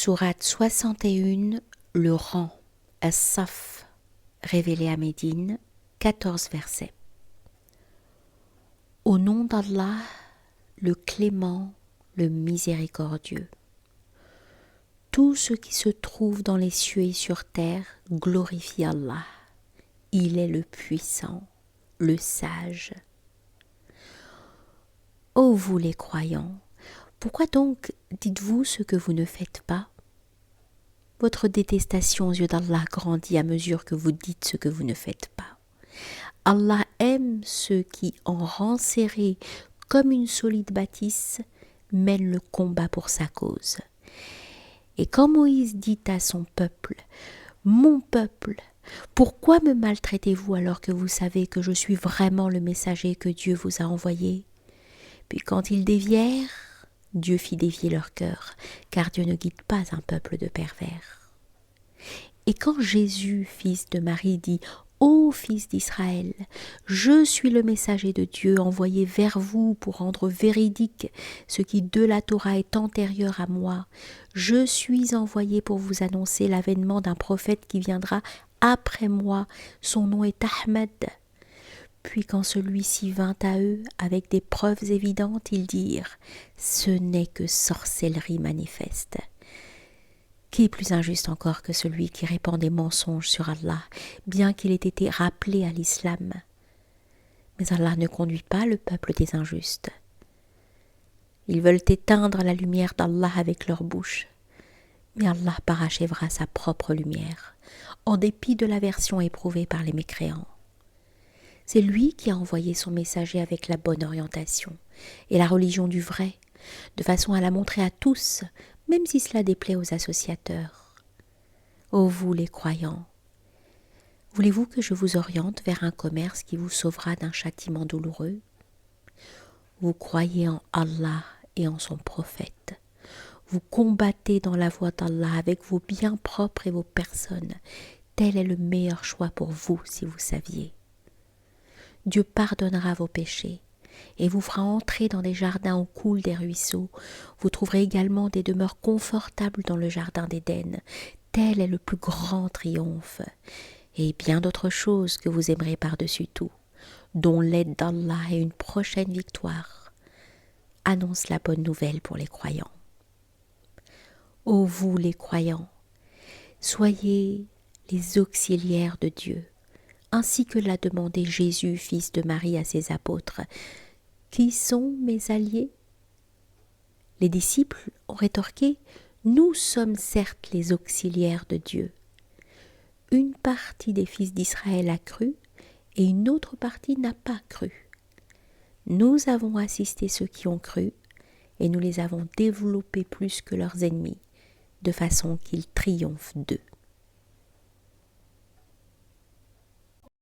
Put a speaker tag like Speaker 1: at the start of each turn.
Speaker 1: Sourate 61, le rang, As-Saf, révélé à Médine, 14 versets. Au nom d'Allah, le clément, le miséricordieux. Tout ce qui se trouve dans les cieux et sur terre glorifie Allah. Il est le puissant, le sage. Ô vous les croyants, pourquoi donc dites-vous ce que vous ne faites pas? Votre détestation aux yeux d'Allah grandit à mesure que vous dites ce que vous ne faites pas. Allah aime ceux qui, en rang serré comme une solide bâtisse, mènent le combat pour sa cause. Et quand Moïse dit à son peuple, « Mon peuple, pourquoi me maltraitez-vous alors que vous savez que je suis vraiment le messager que Dieu vous a envoyé ?» Puis quand ils dévièrent, Dieu fit dévier leur cœur, car Dieu ne guide pas un peuple de pervers. Et quand Jésus, fils de Marie, dit « Ô fils d'Israël, je suis le messager de Dieu envoyé vers vous pour rendre véridique ce qui de la Torah est antérieur à moi. Je suis envoyé pour vous annoncer l'avènement d'un prophète qui viendra après moi. Son nom est Ahmed. » Puis quand celui-ci vint à eux avec des preuves évidentes, ils dirent « Ce n'est que sorcellerie manifeste. » Qui est plus injuste encore que celui qui répand des mensonges sur Allah, bien qu'il ait été rappelé à l'islam? Mais Allah ne conduit pas le peuple des injustes. Ils veulent éteindre la lumière d'Allah avec leur bouche, mais Allah parachèvera sa propre lumière, en dépit de l'aversion éprouvée par les mécréants. C'est lui qui a envoyé son messager avec la bonne orientation et la religion du vrai, de façon à la montrer à tous, même si cela déplaît aux associateurs. Ô vous les croyants, voulez-vous que je vous oriente vers un commerce qui vous sauvera d'un châtiment douloureux? Vous croyez en Allah et en son prophète. Vous combattez dans la voie d'Allah avec vos biens propres et vos personnes. Tel est le meilleur choix pour vous si vous saviez. Dieu pardonnera vos péchés et vous fera entrer dans des jardins où coulent des ruisseaux. Vous trouverez également des demeures confortables dans le jardin d'Éden. Tel est le plus grand triomphe. Et bien d'autres choses que vous aimerez par-dessus tout, dont l'aide d'Allah et une prochaine victoire, annonce la bonne nouvelle pour les croyants. Ô vous les croyants, soyez les auxiliaires de Dieu, ainsi que l'a demandé Jésus, fils de Marie, à ses apôtres. Qui sont mes alliés? Les disciples ont rétorqué, nous sommes certes les auxiliaires de Dieu. Une partie des fils d'Israël a cru et une autre partie n'a pas cru. Nous avons assisté ceux qui ont cru et nous les avons développés plus que leurs ennemis, de façon qu'ils triomphent d'eux.